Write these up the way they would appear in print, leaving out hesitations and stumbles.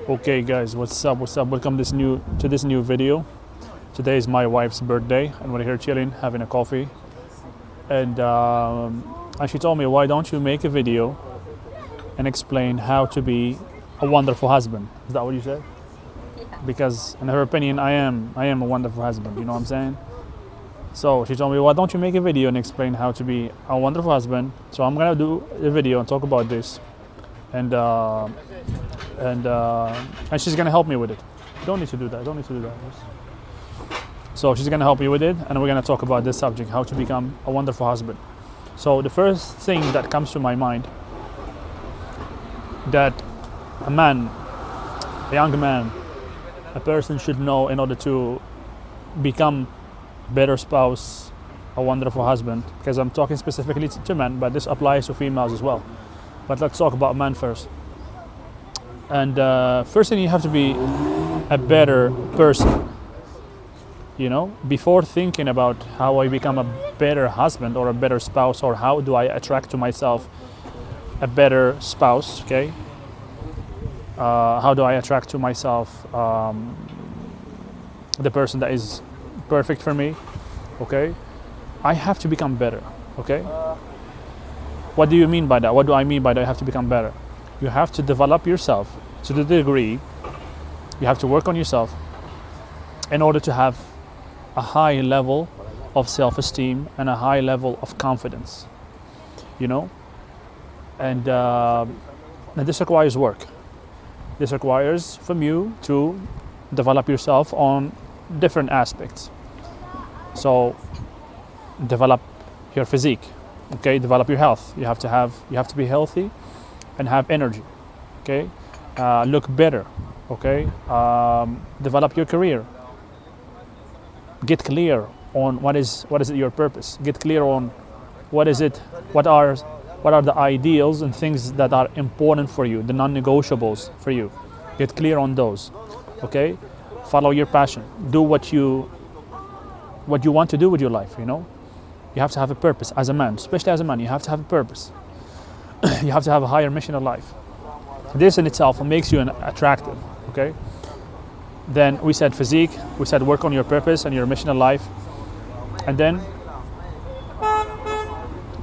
Okay guys, what's up, welcome to this new video. Today is my wife's birthday and we're here chilling, having a coffee, and she told me, why don't you make a video and explain how to be a wonderful husband? Is that what you said? Because in her opinion, I am a wonderful husband, you know what I'm saying? So she told me, why don't you make a video and explain how to be a wonderful husband? So I'm gonna do a video and talk about this, and she's gonna help me with it. Don't need to do that. So she's gonna help me with it, and we're gonna talk about this subject: how to become a wonderful husband. So the first thing that comes to my mind that a young man, a person should know in order to become better spouse, a wonderful husband, because I'm talking specifically to men, but this applies to females as well. But let's talk about men first. And first thing, you have to be a better person. You know, before thinking about how I become a better husband or a better spouse, or how do I attract to myself a better spouse, okay? How do I attract to myself the person that is perfect for me, okay? I have to become better, okay? What do you mean by that? What do I mean by that? I have to become better. You have to develop yourself to the degree, you have to work on yourself in order to have a high level of self-esteem and a high level of confidence, you know? And this requires work. This requires from you to develop yourself on different aspects. So develop your physique, okay? Develop your health. You have to be healthy and have energy, okay? Look better, okay? Develop your career. Get clear on what is your purpose. Get clear on what are the ideals and things that are important for you, the non-negotiables for you. Get clear on those, okay? Follow your passion. Do what you want to do with your life, you know? You have to have a purpose as a man, especially as a man. You have to have a purpose. You have to have a higher mission in life. This in itself makes you attractive, okay? Then we said physique, we said work on your purpose and your mission in life, and then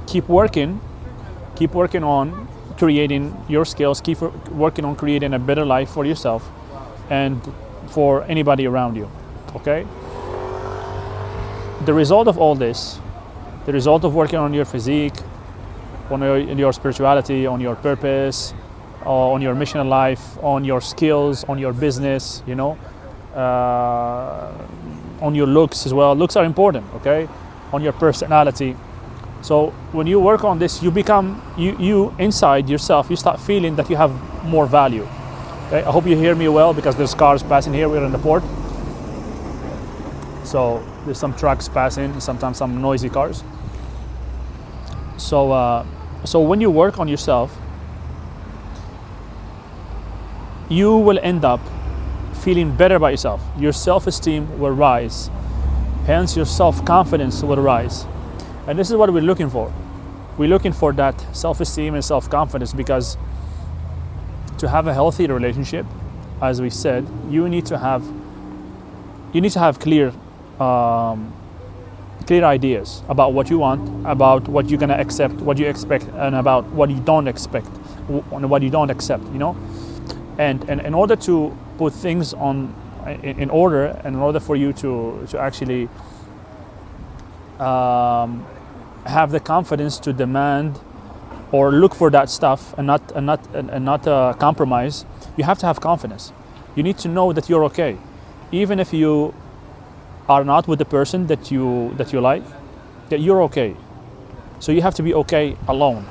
keep working on creating your skills, keep working on creating a better life for yourself and for anybody around you, okay? The result of all this, the result of working on your physique, on your spirituality, on your purpose, on your mission in life, on your skills, on your business, you know, on your looks as well. Looks are important, okay? On your personality. So when you work on this, you become, you inside yourself, you start feeling that you have more value. Okay, I hope you hear me well because there's cars passing here. We're in the port. So there's some trucks passing, sometimes some noisy cars. So when you work on yourself, you will end up feeling better about yourself. Your self-esteem will rise. Hence your self-confidence will rise. And this is what we're looking for. We're looking for that self-esteem and self-confidence because to have a healthy relationship, as we said, you need to have clear ideas about what you want, about what you're gonna accept, what you expect, and about what you don't expect, and what you don't accept, you know? And in order to put things in order, and in order for you to actually have the confidence to demand or look for that stuff and not compromise, you have to have confidence. You need to know that you're okay, even if you are not with the person that you like, that you're okay. So you have to be okay alone.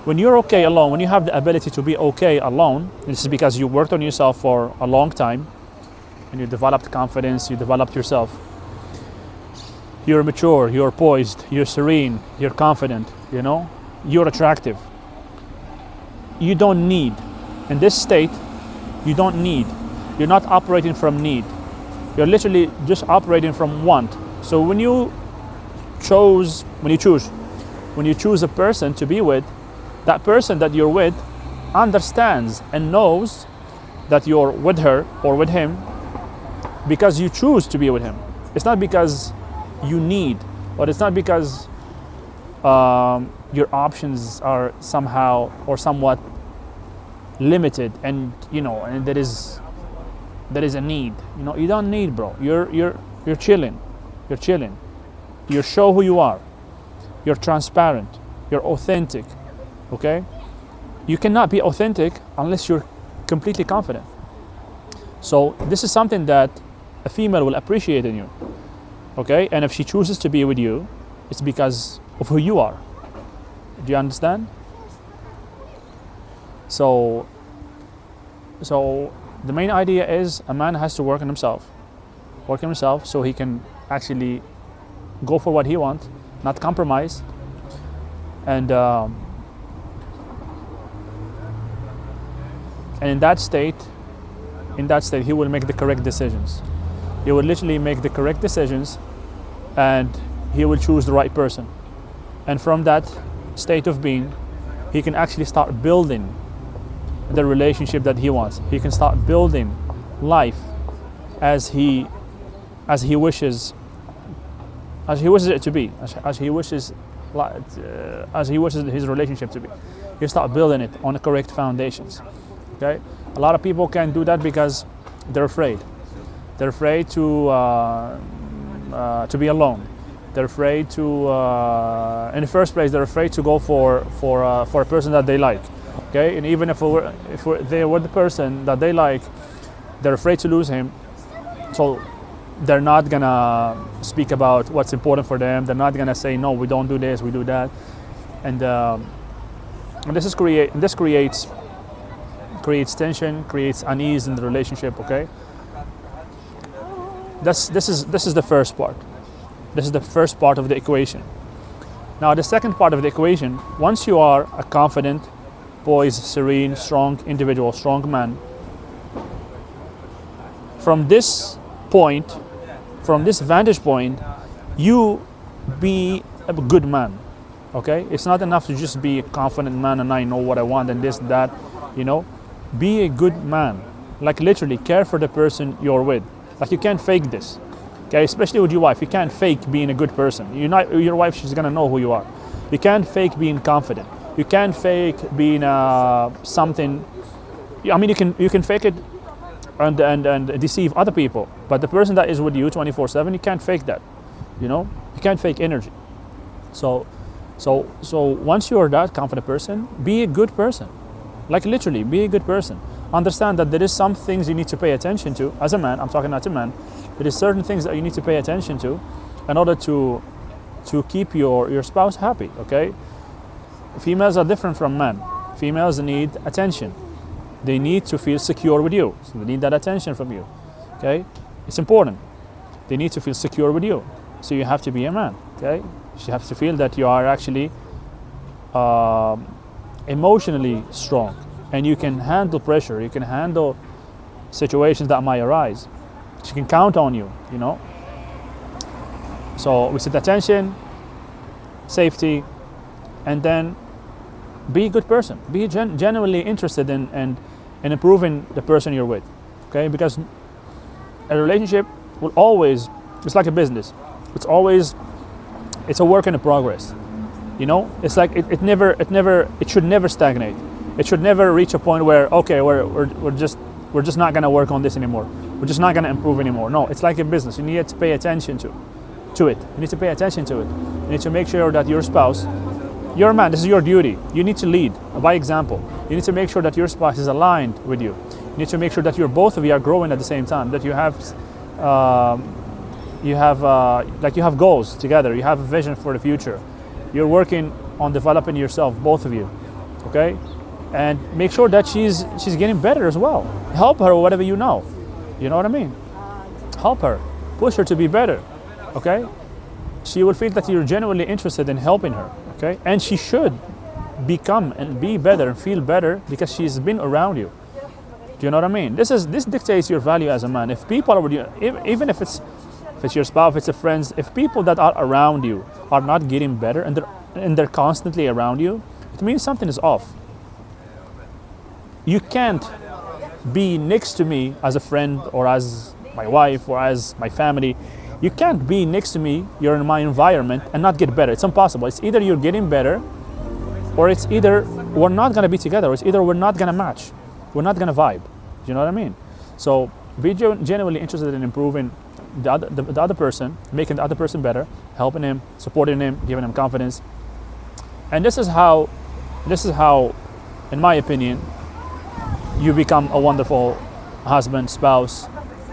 When you're okay alone, when you have the ability to be okay alone, this is because you worked on yourself for a long time and you developed confidence, you developed yourself. You're mature, you're poised, you're serene, you're confident, you know, you're attractive. You don't need, in this state, you don't need. You're not operating from need. You're literally just operating from want. So when you choose a person to be with, that person that you're with understands and knows that you're with her or with him because you choose to be with him. It's not because you need, or it's not because your options are somehow or somewhat limited, and and there is a need. You don't need, bro. You're chilling. You're chilling. You show who you are. You're transparent. You're authentic. Okay? You cannot be authentic unless you're completely confident. So this is something that a female will appreciate in you. Okay? And if she chooses to be with you, it's because of who you are. Do you understand? So the main idea is a man has to work on himself so he can actually go for what he wants, not compromise, and in that state he will make the correct decisions. He will literally make the correct decisions, and he will choose the right person. And from that state of being, he can actually start building the relationship that he wants. He can start building life as he wishes it to be, as he wishes his relationship to be. You start building it on the correct foundations. Okay, a lot of people can't do that because they're afraid. They're afraid to be alone. They're afraid to, in the first place, they're afraid to go for a person that they like. Okay, and even if they were the person that they like, they're afraid to lose him. So they're not gonna speak about what's important for them. They're not gonna say, no, we don't do this, we do that, and this creates tension, creates unease in the relationship. Okay, this is the first part. This is the first part of the equation. Now the second part of the equation: once you are a confident, poised, serene, strong individual, strong man, from this vantage point, you be a good man. Okay, it's not enough to just be a confident man and I know what I want and this and that. Be a good man. Like literally care for the person you're with. Like you can't fake this. Okay, especially with your wife, you can't fake being a good person. Your wife, she's gonna know who you are. You can't fake being confident. You can't fake being something. I mean, you can fake it and deceive other people, but the person that is with you 24/7, you can't fake that. You can't fake energy. So once you are that confident person, be a good person. Like literally, be a good person. Understand that there is some things you need to pay attention to. As a man, I'm talking not a man. There is certain things that you need to pay attention to in order to keep your spouse happy. Okay. Females are different from men. Females need attention. They need to feel secure with you. So they need that attention from you. Okay? It's important. They need to feel secure with you. So you have to be a man. Okay? You have to feel that you are actually emotionally strong, and you can handle pressure. You can handle situations that might arise. She can count on you. So we set attention, safety, and then be a good person. Be genuinely interested in improving the person you're with. Okay, because a relationship will always, it's like a business. It's a work in progress. It's like it should never stagnate. It should never reach a point where okay, we're just not gonna work on this anymore. We're just not gonna improve anymore. No, it's like a business. You need to pay attention to it. You need to pay attention to it. You need to make sure that your spouse, you're a man, this is your duty. You need to lead by example. You need to make sure that your spouse is aligned with you. You need to make sure that both of you are growing at the same time, that you have goals together, you have a vision for the future. You're working on developing yourself, both of you. Okay? And make sure that she's getting better as well. Help her whatever you know. You know what I mean? Help her. Push her to be better. Okay? She will feel that you're genuinely interested in helping her. Okay? And she should become and be better and feel better because she's been around you. Do you know what I mean? This dictates your value as a man. If people are with you, even if it's your spouse, if it's a friends, if people that are around you are not getting better and they're constantly around you, it means something is off. You can't be next to me as a friend or as my wife or as my family. You can't be next to me, you're in my environment, and not get better. It's impossible. It's either you're getting better, or it's either we're not gonna be together, or it's either we're not gonna match, we're not gonna vibe. You know what I mean? So be genuinely interested in improving the other person, making the other person better, helping him, supporting him, giving him confidence. And this is how, in my opinion, you become a wonderful husband, spouse,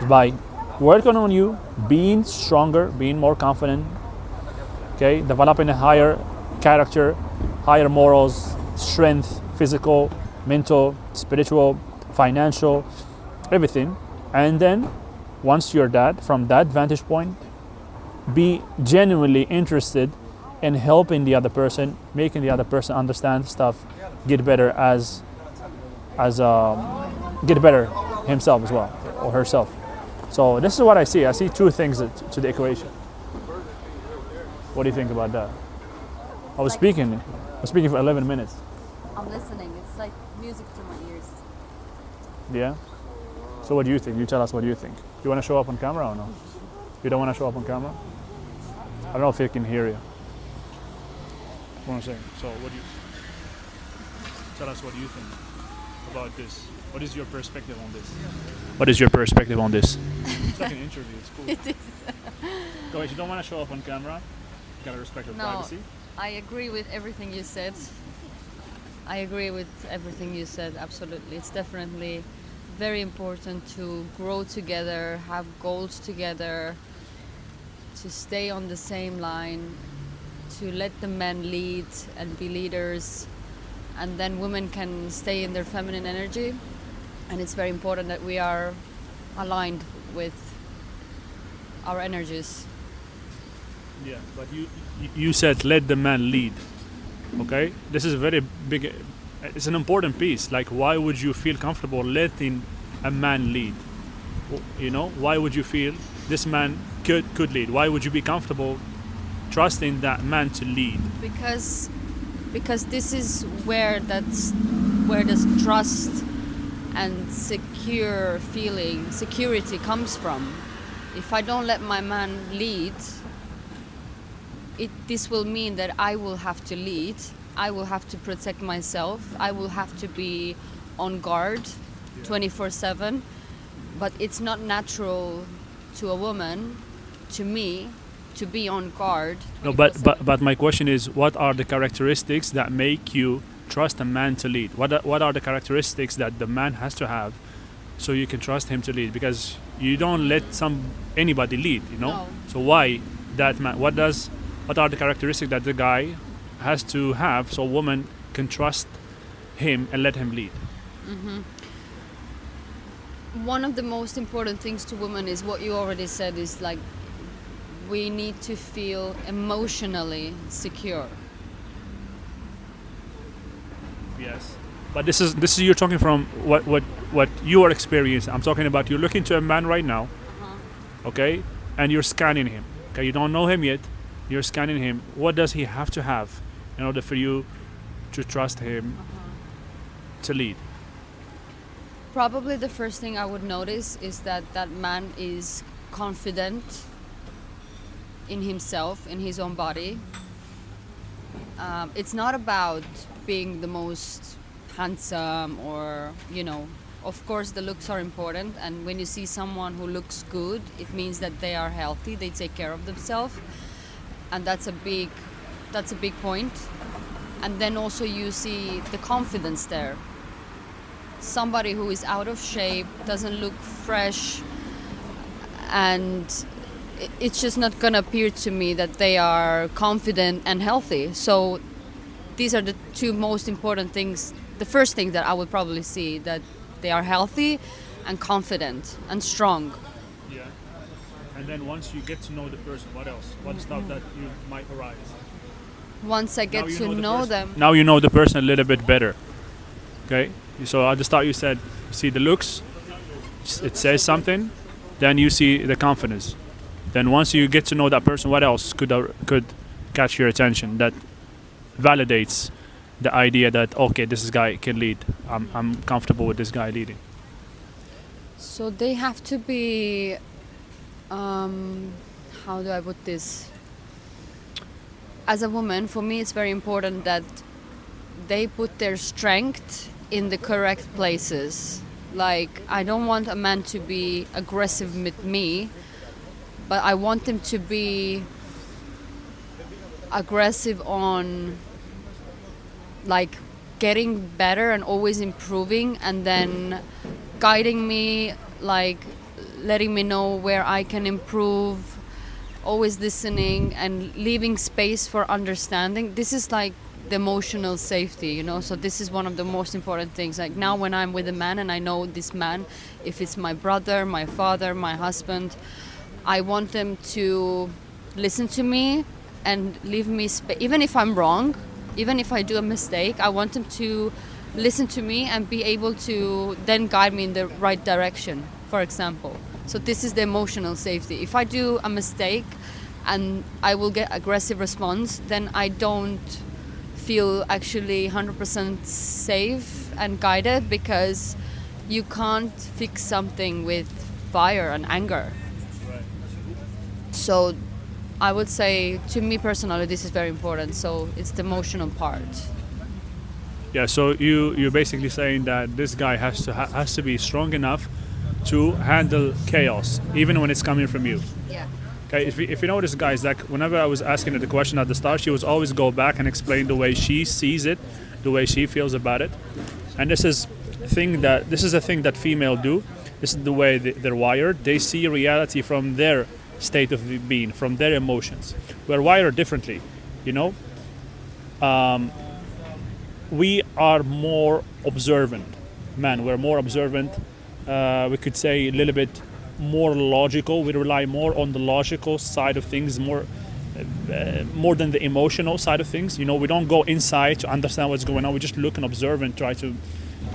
by working on you, being stronger, being more confident, okay, developing a higher character, higher morals, strength, physical, mental, spiritual, financial, everything. And then once you're that, from that vantage point, be genuinely interested in helping the other person, making the other person understand stuff, get better get better himself as well, or herself. So this is what I see. I see two things to the equation. What do you think about that? I was speaking for 11 minutes. I'm listening. It's like music to my ears. Yeah? So what do you think? You tell us what you think. You want to show up on camera or no? You don't want to show up on camera? I don't know if they can hear you. What I'm saying. So what do you tell us what you think about this? What is your perspective on this? What is your perspective on this? It's like an interview, it's cool. It is. Go ahead, you don't want to show up on camera. You gotta respect your No, privacy. I agree with everything you said. I agree with everything you said, absolutely. It's definitely very important to grow together, have goals together, to stay on the same line, to let the men lead and be leaders, and then women can stay in their feminine energy. And it's very important that we are aligned with our energies. Yeah, but you said let the man lead. Okay, this is a very big. It's an important piece. Like, why would you feel comfortable letting a man lead? You know, why would you feel this man could lead? Why would you be comfortable trusting that man to lead? Because this is where this trust and security comes from. If I don't let my man lead, this will mean that I will have to lead, I will have to protect myself, I will have to be on guard 24/7. But it's not natural to a woman, to me, to be on guard. No, but my question is, what are the characteristics that make you trust a man to lead? What are the characteristics that the man has to have so you can trust him to lead? Because you don't let anybody lead, you know. No. So why that man? What are the characteristics that the guy has to have so a woman can trust him and let him lead? One of the most important things to women is what you already said, is like we need to feel emotionally secure. Yes. But this is you're talking from what you are experiencing. I'm talking about, you're looking to a man right now, okay, and you're scanning him. Okay, you don't know him yet. You're scanning him. What does he have to have in order for you to trust him to lead? Probably the first thing I would notice is that man is confident in himself, in his own body. It's not about being the most handsome or, you know, of course the looks are important, and when you see someone who looks good, it means that they are healthy, they take care of themselves, and that's a big point. And then also you see the confidence there. Somebody who is out of shape, doesn't look fresh, and it's just not gonna appear to me that they are confident and healthy. So these are the two most important things. The first thing that I would probably see, that they are healthy and confident and strong. Yeah. And then once you get to know the person, what else? What stuff that you might arise? Once I get to know them. Now you know the person a little bit better. Okay? So at the start you said, you see the looks, it says something, then you see the confidence. Then once you get to know that person, what else could catch your attention that validates the idea that, okay, this guy can lead. I'm comfortable with this guy leading. So they have to be, how do I put this? As a woman, for me, it's very important that they put their strength in the correct places. Like, I don't want a man to be aggressive with me, but I want him to be aggressive on like getting better and always improving, and then guiding me, like letting me know where I can improve, always listening and leaving space for understanding. This is like the emotional safety, you know. So this is one of the most important things. Like now when I'm with a man and I know this man, if it's my brother, my father, my husband, I want them to listen to me and leave me space. Even if I'm wrong, even if I do a mistake, I want them to listen to me and be able to then guide me in the right direction, for example. So this is the emotional safety. If I do a mistake and I will get aggressive response, then I don't feel actually 100% safe and guided, because you can't fix something with fire and anger. So I would say, to me personally, this is very important. So it's the emotional part. Yeah, so you're basically saying that this guy has to be strong enough to handle chaos, even when it's coming from you. Yeah. Okay, if you know this guy, is like whenever I was asking her the question at the start, she was always go back and explain the way she sees it, the way she feels about it, and this is a thing that female do. This is the way they're wired. They see reality from their state of being, from their emotions. We're wired differently, you know. We are more observant, man. We're more observant. We could say a little bit more logical. We rely more on the logical side of things, more than the emotional side of things. You know, we don't go inside to understand what's going on. We just look and observe and try to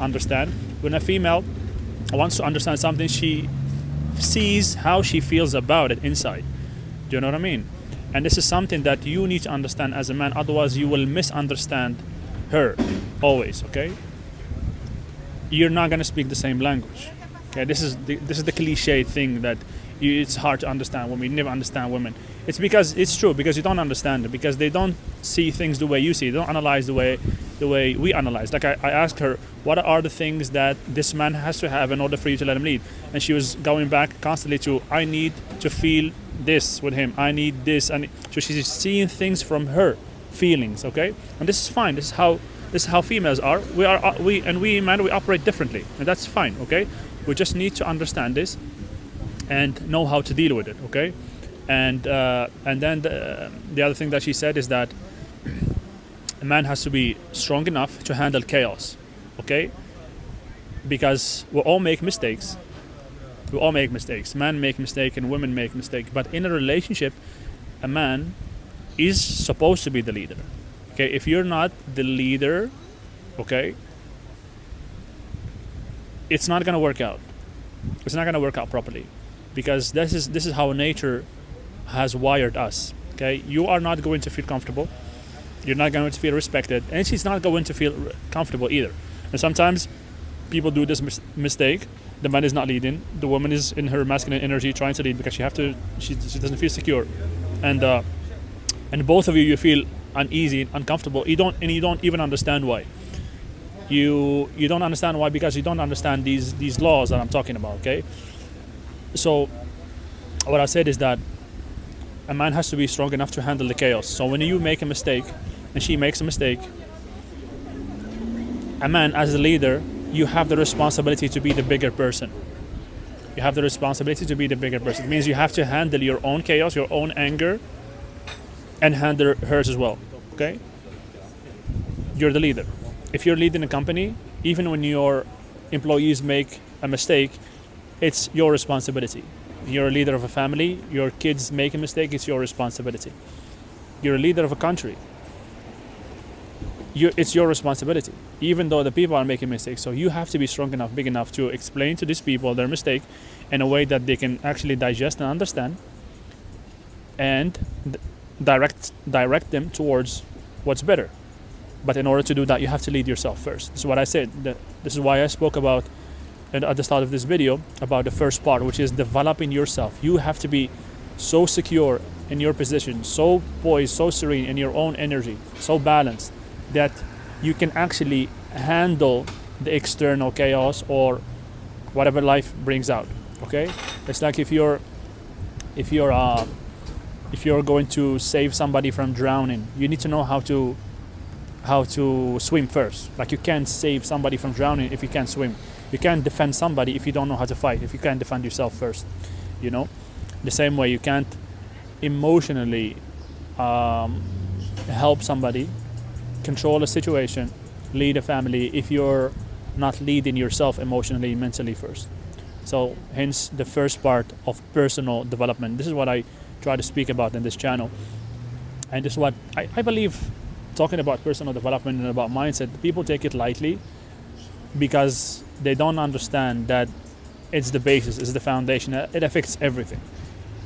understand. When a female wants to understand something, she sees how she feels about it inside. Do you know what I mean? And this is something that you need to understand as a man. Otherwise, you will misunderstand her always. Okay? You're not gonna speak the same language. Okay, this is the cliche thing that it's hard to understand women. You never understand women. It's because it's true, because you don't understand them, because they don't see things the way you see. They don't analyze the way we analyze. Like I asked her, what are the things that this man has to have in order for you to let him lead? And she was going back constantly to, I need to feel this with him. I need this, and so she's seeing things from her feelings. Okay, and this is fine. This is how females are. We men, we operate differently, and that's fine. Okay, we just need to understand this and know how to deal with it. Okay, and then the other thing that she said is that a man has to be strong enough to handle chaos. Okay, because we all make mistakes. We all make mistakes. Men make mistakes and women make mistakes. But in a relationship, a man is supposed to be the leader. Okay, if you're not the leader, okay, it's not gonna work out. It's not gonna work out properly, because this is how nature has wired us. Okay, you are not going to feel comfortable. You're not going to feel respected, and she's not going to feel comfortable either. And sometimes people do this mistake. The man is not leading. The woman is in her masculine energy trying to lead because she doesn't feel secure, and both of you feel uneasy, uncomfortable. You don't even understand why. You don't understand why, because you don't understand these laws that I'm talking about. Okay, so what I said is that a man has to be strong enough to handle the chaos. So when you make a mistake and she makes a mistake, a man as a leader, you have the responsibility to be the bigger person. You have the responsibility to be the bigger person. It means you have to handle your own chaos, your own anger, and handle hers as well. Okay? You're the leader. If you're leading a company, even when your employees make a mistake, it's your responsibility. You're a leader of a family, your kids make a mistake, it's your responsibility. You're a leader of a country. It's your responsibility, even though the people are making mistakes. So you have to be strong enough, big enough to explain to these people their mistake in a way that they can actually digest and understand, and direct them towards what's better. But in order to do that, you have to lead yourself first. This is what I said. This is why I spoke about at the start of this video about the first part, which is developing yourself. You have to be so secure in your position, so poised, so serene in your own energy, so balanced that you can actually handle the external chaos or whatever life brings out. Okay, it's like if you're going to save somebody from drowning, you need to know how to swim first. Like, you can't save somebody from drowning if you can't swim. You can't defend somebody if you don't know how to fight, if you can't defend yourself first. You know, the same way you can't emotionally help somebody, control a situation, lead a family if you're not leading yourself emotionally, mentally first. So hence the first part of personal development. This is what I try to speak about in this channel. And this is what I believe, talking about personal development and about mindset, people take it lightly because they don't understand that it's the basis, it's the foundation. It affects everything.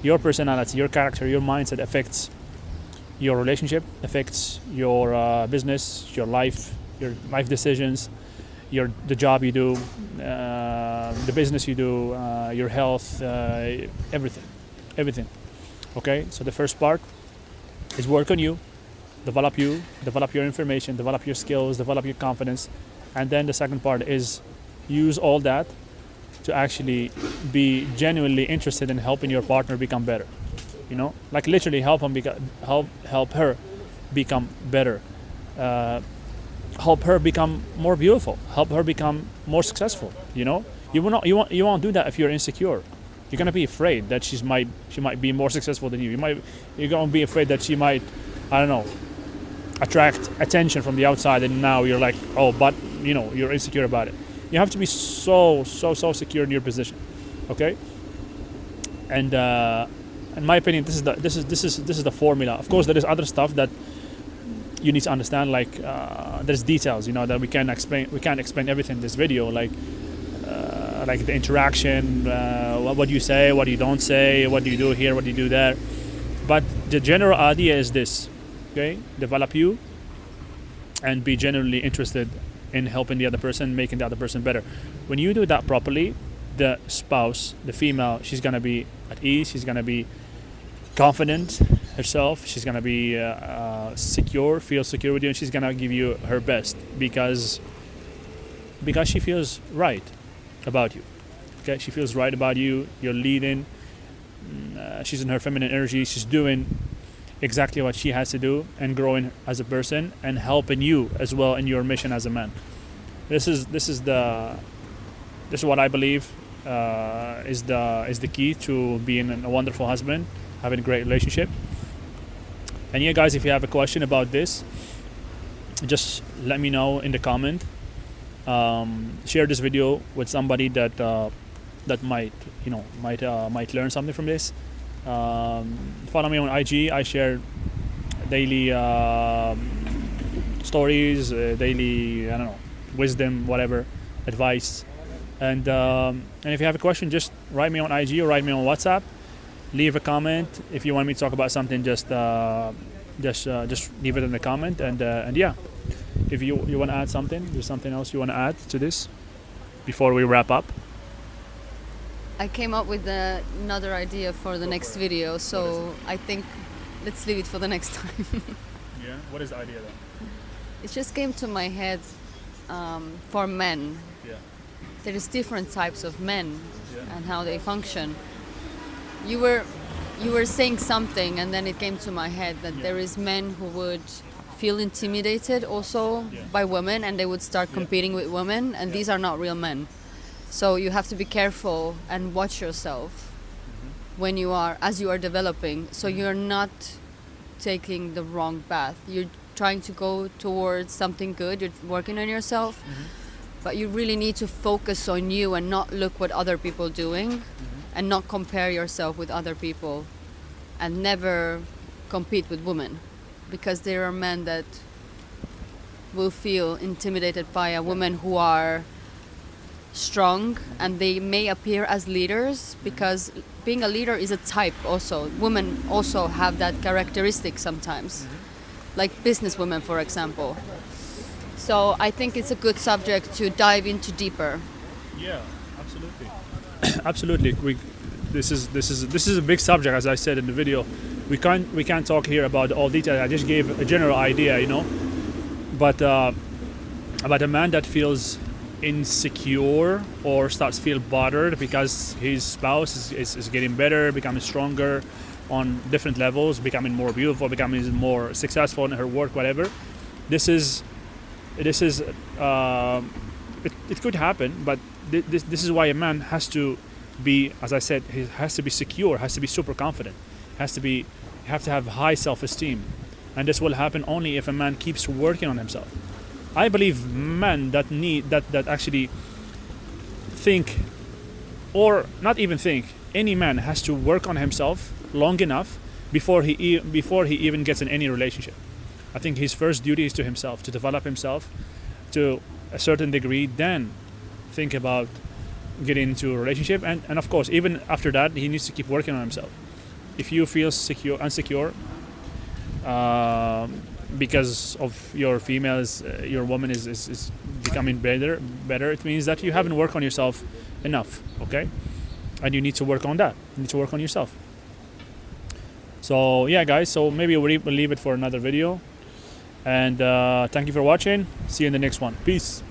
Your personality, your character, your mindset affects your relationship, affects your business, your life decisions, the job you do, the business you do, your health, everything. Okay, so the first part is work on you, develop your information, develop your skills, develop your confidence, and then the second part is use all that to actually be genuinely interested in helping your partner become better. You know, like literally help her become better, help her become more beautiful, help her become more successful. You know, you won't do that if you're insecure. You're gonna be afraid that she might be more successful than you. You're gonna be afraid that she might, I don't know, attract attention from the outside, and now you're like, oh, but you know, you're insecure about it. You have to be so secure in your position, okay? And in my opinion, this is the formula. Of course, there is other stuff that you need to understand, like there's details, you know, that we can't explain everything in this video, like the interaction, what do you say, what you don't say, what do you do here, what do you do there. But the general idea is this, okay? Develop you and be genuinely interested in helping the other person, making the other person better. When you do that properly, the spouse, the female, she's gonna be at ease, she's gonna be confident herself, she's gonna be secure, feel secure with you, and she's gonna give you her best because she feels right about you. Okay, she feels right about you. You're leading. She's in her feminine energy. She's doing exactly what she has to do and growing as a person and helping you as well in your mission as a man. This is what I believe is the key to being a wonderful husband, having a great relationship. And yeah, guys, if you have a question about this, just let me know in the comment. Share this video with somebody that might learn something from this. Follow me on IG. I share daily stories, daily, I don't know, wisdom, whatever, advice. And if you have a question, just write me on IG or write me on WhatsApp. Leave a comment if you want me to talk about something. Just leave it in the comment. And yeah, if you want to add something, there's something else you want to add to this before we wrap up. I came up with another idea for the next video, so I think let's leave it for the next time. Yeah, what is the idea then? It just came to my head for men. Yeah. There is different types of men and how they function. You were saying something, and then it came to my head that there is men who would feel intimidated also by women, and they would start competing with women, and these are not real men. So you have to be careful and watch yourself when as you are developing, so you're not taking the wrong path. You're trying to go towards something good, you're working on yourself, but you really need to focus on you and not look what other people are doing, and not compare yourself with other people, and never compete with women, because there are men that will feel intimidated by a woman who are strong, and they may appear as leaders, because being a leader is a type also. Women also have that characteristic sometimes, like businesswomen, for example. So I think it's a good subject to dive into deeper. Yeah, Absolutely. This is a big subject, as I said in the video. We can't talk here about all details. I just gave a general idea, But about a man that feels insecure or starts to feel bothered because his spouse is getting better, becoming stronger on different levels, becoming more beautiful, becoming more successful in her work, whatever. This is it could happen, but this is why a man has to be, as I said, he has to be secure, has to be super confident, you have to have high self-esteem, and this will happen only if a man keeps working on himself. I believe men that actually think, or not even think, any man has to work on himself long enough before he even gets in any relationship. I think his first duty is to himself, to develop himself to a certain degree, then think about getting into a relationship, and of course even after that he needs to keep working on himself. If you feel insecure because of your females, your woman is becoming better, it means that you haven't worked on yourself enough, okay? And you need to work on that. You need to work on yourself. So yeah, guys, so maybe we'll leave it for another video, and thank you for watching. See you in the next one. Peace.